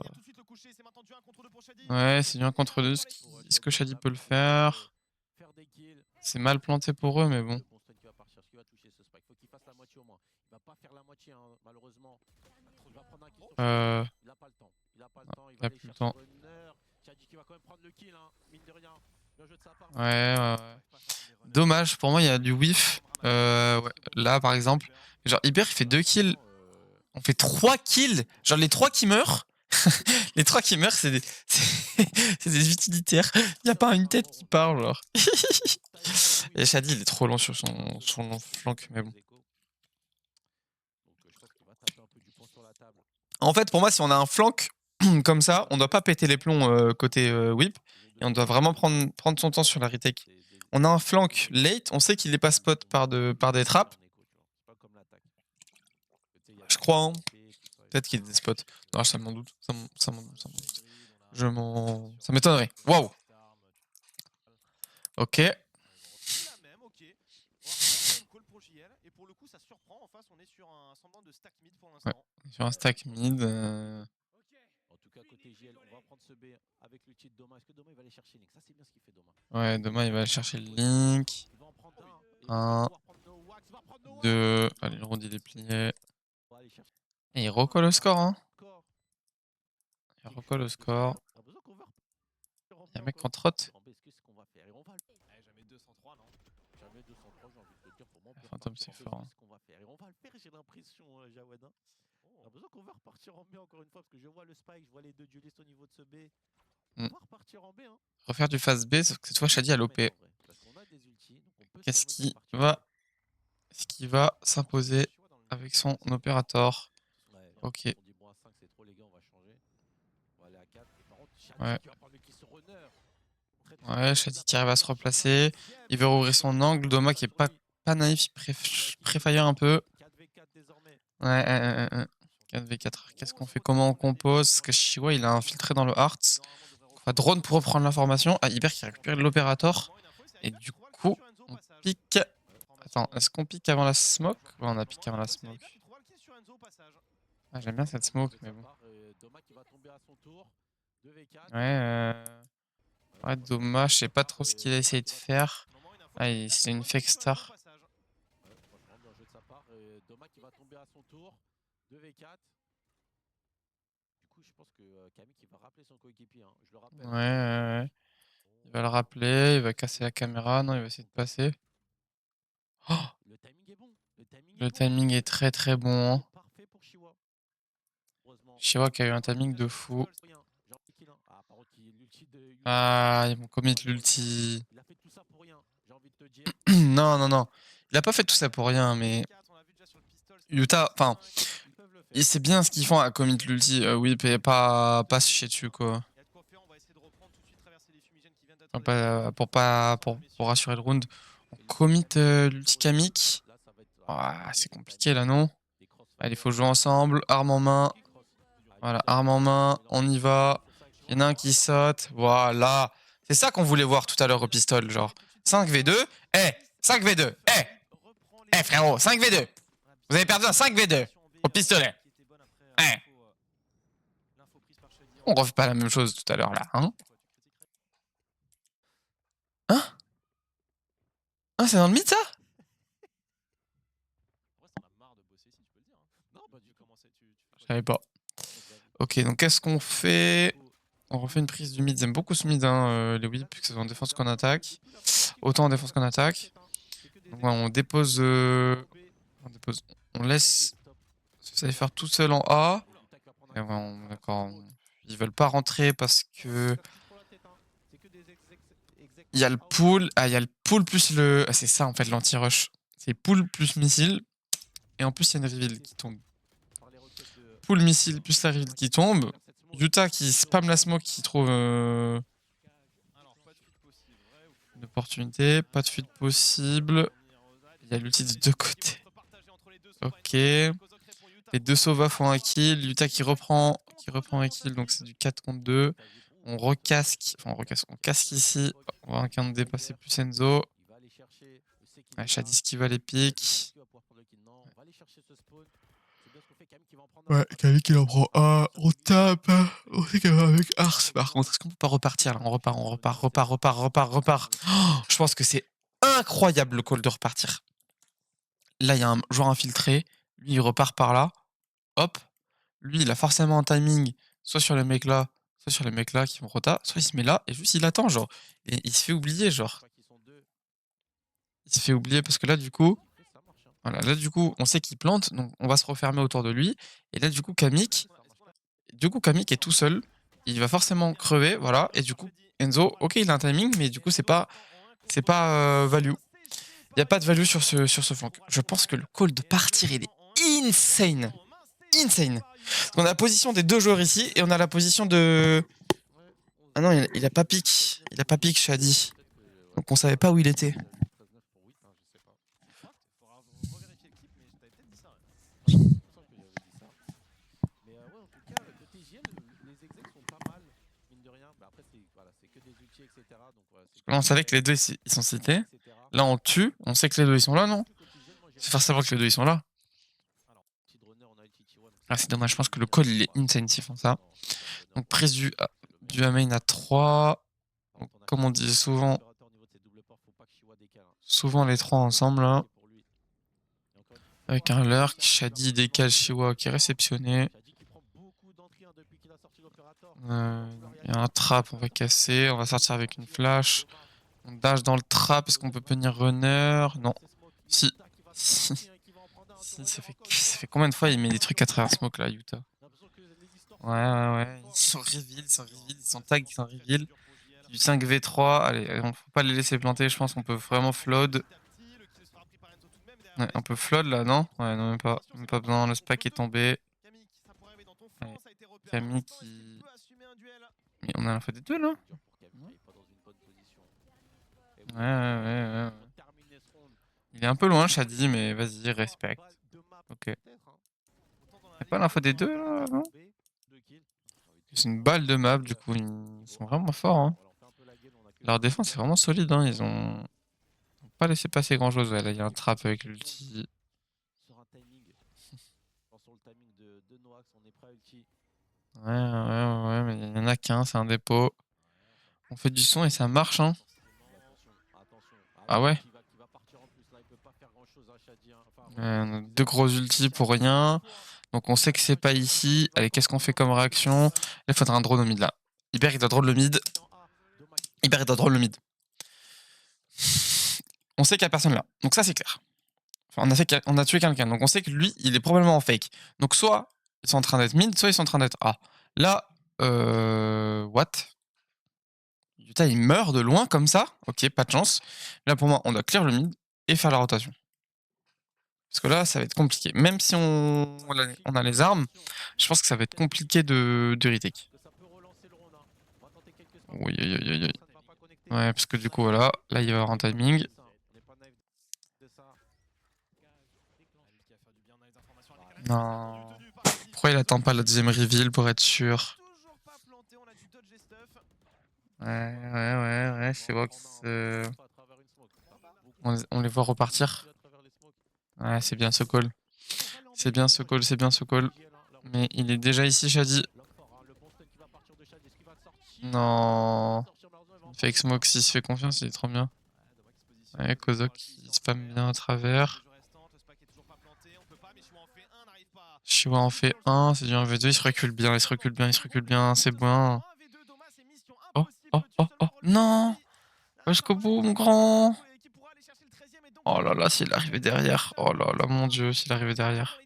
Ouais, c'est du 1 contre 2. Est-ce que Shadi peut le faire? C'est mal planté pour eux, mais bon. Il a plus le temps. Ouais. Dommage, pour moi, il y a du whiff. Ouais. Là, par exemple. Genre, Iber, il fait 2 kills. On fait 3 kills. Genre, les 3 qui meurent. Les 3 qui meurent, c'est des utilitaires. Il n'y a pas une tête qui parle, genre. Et Shadi, il est trop long sur son flanc, mais bon. En fait, pour moi, si on a un flanc comme ça, on doit pas péter les plombs côté whip. Et on doit vraiment prendre son temps sur la retake. On a un flanc late, on sait qu'il est pas spot par des trappes. Je crois, hein. Peut-être qu'il est des spots. Non, ça m'en doute. Ça m'étonnerait. Waouh. Ok. Ouais, sur un stack mid.
En tout cas, côté JL, on va prendre ce B avec le titre Doma. Est-ce que Doma il va aller chercher Link? Ça, c'est bien ce qu'il fait Doma.
Ouais, demain il va aller chercher le Link. 1, 2. Allez, le round il est plié. Et il recolle le score, hein. Il recolle le score. Il y a un mec en trotte. Fantôme, c'est fort. Hein.
On va le faire, j'ai l'impression, Jawed. On a besoin qu'on va repartir en B encore une fois, parce que je vois le spike, je vois les deux duelistes au niveau de ce B. On va repartir en B. Hein.
Refaire du phase B, sauf que cette fois, Shadi a l'OP. Qu'est-ce qui va s'imposer avec son opérateur? Ok. Ouais, Shadi qui arrive à se replacer. Il veut rouvrir son angle. Doma qui est pas naïf, il préfire un peu. Ouais. 4v4. Qu'est-ce qu'on fait? Comment on compose? Parce que Shiwa, il a infiltré dans le Hearts. On va drone pour reprendre l'information. Ah, Iber qui récupère l'opérateur. Et du coup, on pique. Attends, est-ce qu'on pique avant la smoke? Ouais, on a piqué avant la smoke. Ah, j'aime bien cette smoke, mais bon. Ouais, ouais, dommage, je sais pas trop ce qu'il a essayé de faire. Ah, c'est une fake star.
Ouais, franchement, bien joué de sa part. Doma qui va tomber à son tour. 2v4. Du coup, je pense que Camille qui va rappeler son coéquipier. Hein. Je le rappelle.
Ouais. Il va le rappeler, il va casser la caméra. Non, il va essayer de passer. Oh,
Le timing est bon.
le timing est très très bon. Hein.
Parfait pour Chiwa.
Chiwa qui a eu un timing de fou. Ah, ils vont commit l'ulti.
Il a fait tout ça pour rien, j'ai envie de te dire.
Non, non, non. Il a pas fait tout ça pour rien, mais Utah, enfin, c'est bien ce qu'ils font à commit l'ulti. Oui, mais pas se chier dessus, quoi. Pour assurer le round. On commit l'ulti Kamik. Ah, c'est compliqué là, non? Allez, il faut jouer ensemble. Arme en main. Voilà, arme en main. On y va. Il y en a un qui saute. Voilà. C'est ça qu'on voulait voir tout à l'heure au pistol, genre. 5v2. 5v2. Frérot, 5v2. Vous avez perdu un 5v2 au pistolet. On refait pas la même chose tout à l'heure, là, hein? Hein, c'est dans le mythe, ça? Je savais pas. Ok, donc qu'est-ce qu'on fait? On refait une prise du mid. J'aime beaucoup ce mid, hein, les whips, que ce soit en défense qu'en attaque. Autant en défense qu'en attaque. Donc, ouais, on dépose. On laisse ça faire tout seul en A. Et ouais, d'accord. Ils veulent pas rentrer parce que. Il y a le pool. Ah, il y a le pool plus le. Ah, c'est ça en fait l'anti-rush. C'est pool plus missile. Et en plus, il y a une reveal qui tombe. Pool missile plus la reveal qui tombe. Utah qui spam la smoke qui trouve une opportunité. Pas de fuite possible. Il y a l'ulti des deux côtés. Ok. Les deux sauva font un kill. Utah qui reprend un kill. Donc c'est du 4 contre 2. On recasque. Enfin, on casque ici. On va un de dépasser plus Enzo. Ouais, Shadis qui va les pics. Ouais, Camille qui en prend un. On tape. On sait qu'elle va avec Ars. Par contre, est-ce qu'on peut pas repartir là? On repart. Oh, je pense que c'est incroyable le call de repartir. Là, il y a un joueur infiltré. Lui, il repart par là. Hop. Lui, il a forcément un timing, soit sur les mecs là, soit sur les mecs là qui vont rota, soit il se met là et juste il attend, genre. Et il se fait oublier, genre. Il se fait oublier parce que là, du coup. Voilà, là, du coup, on sait qu'il plante, donc on va se refermer autour de lui. Et là, du coup, Kamik est tout seul. Il va forcément crever, voilà. Et du coup, Enzo, ok, il a un timing, mais du coup, c'est pas value. Il n'y a pas de value sur ce flank. Je pense que le call de partir, il est insane. Insane. On a la position des deux joueurs ici et on a la position de. Ah non, il a pas pique. Il a pas pique, Shadi. Donc on savait pas où il était. Là, on savait que les deux ils sont cités. Là, on tue. On sait que les deux ils sont là, non? C'est forcément que les deux ils sont là. Ah, c'est dommage. Je pense que le call il est insane s'ils font ça. Donc, prise du A-main à 3. Donc, comme on dit souvent les trois ensemble là. Avec un lurk, Shadi décale Chiwa qui est réceptionné. Il y a un trap, on va casser. On va sortir avec une flash. On dash dans le trap. Est-ce qu'on peut punir runner? Non. Si. Si, ça fait combien de fois il met des trucs à travers smoke là, Utah? Ouais. Ils sont reveal, ils sont tag, ils sont reveal. Du 5v3. Allez, on faut pas les laisser planter. Je pense qu'on peut vraiment flood. Ouais, on peut flood là, non? Ouais, non, même pas. Même pas besoin. Le spack est tombé. Ouais. Camille qui. Mais on a l'info des deux là? Ouais. Il est un peu loin, Shadi, mais vas-y, respecte. Ok. Y'a pas l'info des deux là, non? C'est une balle de map, du coup, ils sont vraiment forts. Hein. Leur défense est vraiment solide, hein. Ils ont pas laissé passer grand chose. Ouais, là, il y a un trap avec l'ulti.
Sur un timing. Sur le timing de Noax, on est prêt à ulti.
Ouais, mais il y en a qu'un, c'est un dépôt. On fait du son et ça marche, hein.
Attention.
Ah ouais?
Qui va partir en plus là, il peut pas faire grand chose à Shadi.
On a 2 gros ultis pour rien. Donc on sait que c'est pas ici. Allez, qu'est-ce qu'on fait comme réaction? Là, il faudra un drone au mid là. Iber, il doit drone le mid. Iber, il doit drone le mid. On sait qu'il y a personne là. Donc ça, c'est clair. Enfin, on a tué quelqu'un. Donc on sait que lui, il est probablement en fake. Donc soit ils sont en train d'être mid, soit ils sont en train d'être A. Là, what? Putain, il meurt de loin comme ça. Ok, pas de chance. Là, pour moi, on doit clear le mid et faire la rotation. Parce que là, ça va être compliqué. Même si on a les armes, je pense que ça va être compliqué de retake. Oui. Ouais, parce que du coup, voilà. Là, il va y avoir un timing. Non. Pourquoi il attend pas la deuxième reveal pour être sûr? Ouais, c'est Vox. On les voit repartir. Ouais, c'est bien ce call. C'est bien ce call. Mais il est déjà ici, Shadi. Non. Fake smoke, s'il se fait confiance, il est trop bien. Ouais, Kozok qui spam bien à travers. Shua en fait un, c'est du 1v2, il se recule bien, c'est bon. Oh, non! Va jusqu'au bout, mon grand! Oh là là, s'il arrivait derrière. Oh là là, mon dieu, s'il arrivait derrière.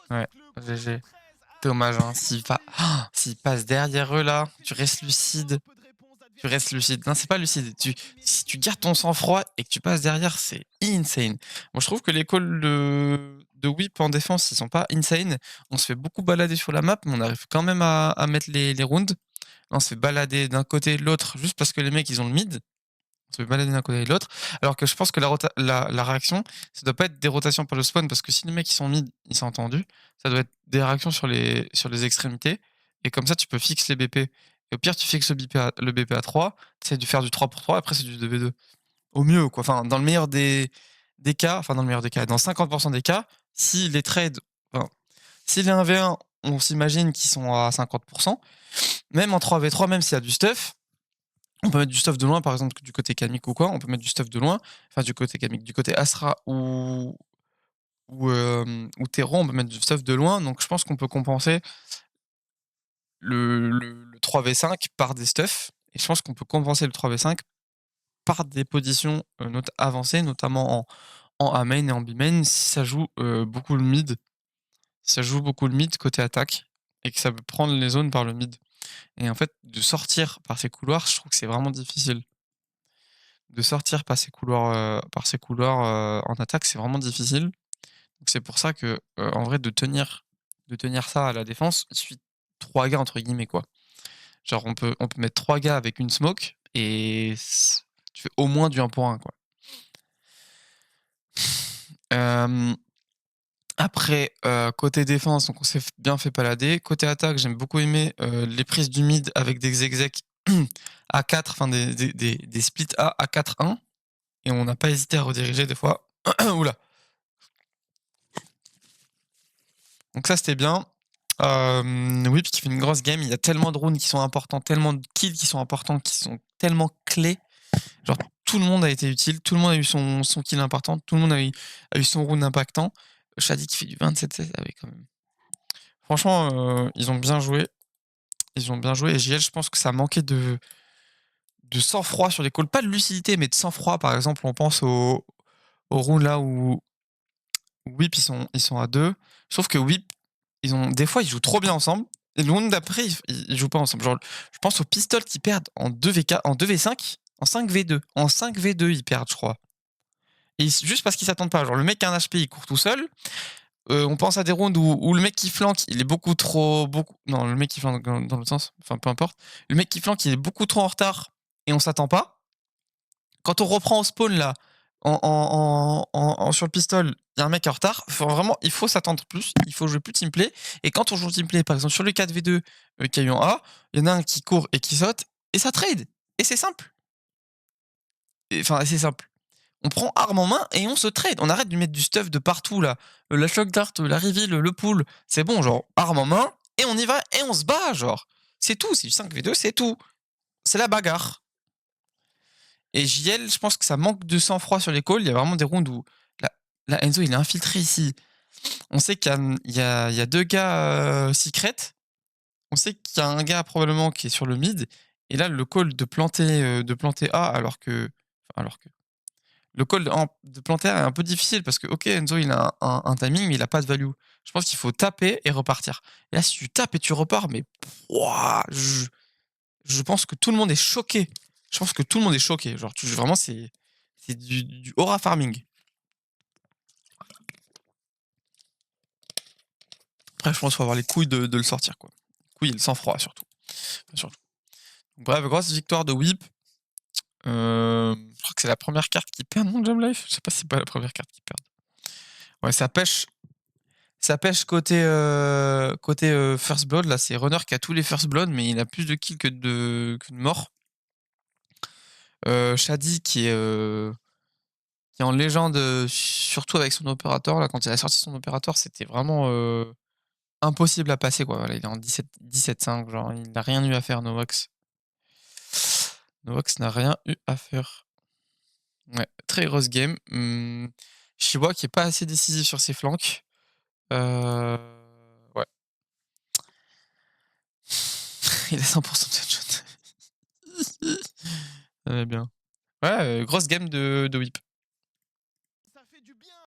Ouais, GG. Dommage, hein. S'il passe derrière eux là, tu restes lucide. Non, c'est pas lucide. Si tu gardes ton sang-froid et que tu passes derrière, c'est insane. Moi, je trouve que les calls de whip en défense, ils sont pas insane. On se fait beaucoup balader sur la map, mais on arrive quand même à mettre les rounds. Là, on se fait balader d'un côté et de l'autre juste parce que les mecs, ils ont le mid. On se fait balader d'un côté et de l'autre. Alors que je pense que la réaction, ça doit pas être des rotations par le spawn, parce que si les mecs, ils sont mid, ils sont entendus, ça doit être des réactions sur les extrémités. Et comme ça, tu peux fixer les BP. Et au pire, tu fixes le BP à 3, tu essaies de faire du 3 pour 3, après c'est du 2v2. Au mieux, quoi. Enfin, dans le meilleur des cas, dans 50% des cas, si les trades, enfin, si les 1v1, on s'imagine qu'ils sont à 50%, même en 3v3, même s'il y a du stuff, on peut mettre du stuff de loin, par exemple, du côté Kamik ou quoi, on peut mettre du stuff de loin, enfin du côté Kamik, du côté Astra ou Terro, on peut mettre du stuff de loin, donc je pense qu'on peut compenser le 3v5 par des stuffs, et je pense qu'on peut compenser le 3v5 par des positions avancées, notamment en A main et en B main, si ça joue beaucoup le mid. Si ça joue beaucoup le mid côté attaque, et que ça peut prendre les zones par le mid. Et en fait, de sortir par ces couloirs, je trouve que c'est vraiment difficile. De sortir par ces couloirs en attaque, c'est vraiment difficile. Donc c'est pour ça que, en vrai, de tenir ça à la défense, il suffit 3 gars entre guillemets, quoi. Genre on peut mettre 3 gars avec une smoke et tu fais au moins du 1 pour 1, quoi. Après, côté défense, donc on s'est bien fait palader. Côté attaque, j'aime beaucoup aimer les prises du mid avec des execs à 4, enfin des splits A à 4-1. Et on n'a pas hésité à rediriger des fois. Oula. Donc ça, c'était bien. Whip qui fait une grosse game. Il y a tellement de rounds qui sont importants, tellement de kills qui sont importants, qui sont tellement clés. Genre, tout le monde a été utile, tout le monde a eu son kill important, tout le monde a eu son round impactant. Shadi qui fait du 27-16 avec quand même. Franchement, ils ont bien joué. Et JL, je pense que ça manquait de sang-froid sur les calls. Pas de lucidité, mais de sang-froid. Par exemple, on pense au round là où Whip, ils sont à 2. Je trouve que Whip, des fois, ils jouent trop bien ensemble. Et le round d'après, ils jouent pas ensemble. Genre, je pense aux pistoles qui perdent en 2v4, en 2v5, en 5v2. En 5v2, ils perdent, je crois. Et juste parce qu'ils s'attendent pas. Genre, le mec qui a un HP, il court tout seul. On pense à des rounds où le mec qui flanque, il est Non, le mec qui flanque dans l'autre sens. Enfin, peu importe. Le mec qui flanque, il est beaucoup trop en retard et on s'attend pas. Quand on reprend au spawn, là, sur le pistol, il y a un mec en retard. Vraiment, il faut s'attendre plus. Il faut jouer plus teamplay. Et quand on joue teamplay, par exemple, sur le 4v2 qu'il y a eu en A, il y en a un qui court et qui saute et ça trade. Et c'est simple. Enfin, c'est simple. On prend arme en main et on se trade. On arrête de mettre du stuff de partout, là. La shock dart, la reveal, le pool. C'est bon, genre, arme en main, et on y va, et on se bat, genre. C'est tout, c'est du 5v2, c'est tout. C'est la bagarre. Et JL, je pense que ça manque de sang-froid sur les calls. Il y a vraiment des rounds où... Là, Enzo, il est infiltré ici. On sait qu'il y a 2 gars secret. On sait qu'il y a un gars probablement qui est sur le mid. Et là, le call de planter A, alors que... Le call de planter A est un peu difficile parce que, ok, Enzo, il a un timing, mais il a pas de value. Je pense qu'il faut taper et repartir. Et là, si tu tapes et tu repars, mais... Ouah, je pense que tout le monde est choqué. Je pense que tout le monde est choqué. Genre, vraiment, c'est du aura farming. Après, je pense qu'il faut avoir les couilles de le sortir, quoi. Couilles et le sang-froid, surtout. Bref, grosse victoire de Whip. Je crois que c'est la première carte qui perd, non, Jam Life? Je sais pas si c'est pas la première carte qui perd. Ouais, ça pêche. Ça pêche côté First Blood. Là, c'est Runner qui a tous les First Blood, mais il a plus de kills que de morts. Shadi qui est en légende, surtout avec son opérateur. Là, quand il a sorti son opérateur, c'était vraiment impossible à passer, quoi. Voilà, il est en 17-5, genre, il n'a rien eu à faire, Novox. Novox n'a rien eu à faire. Ouais, très grosse game. Shiwa qui est pas assez décisif sur ses flancs. Ouais. Il a 100% de headshot. Ça va bien. Ouais, grosse game de Whip.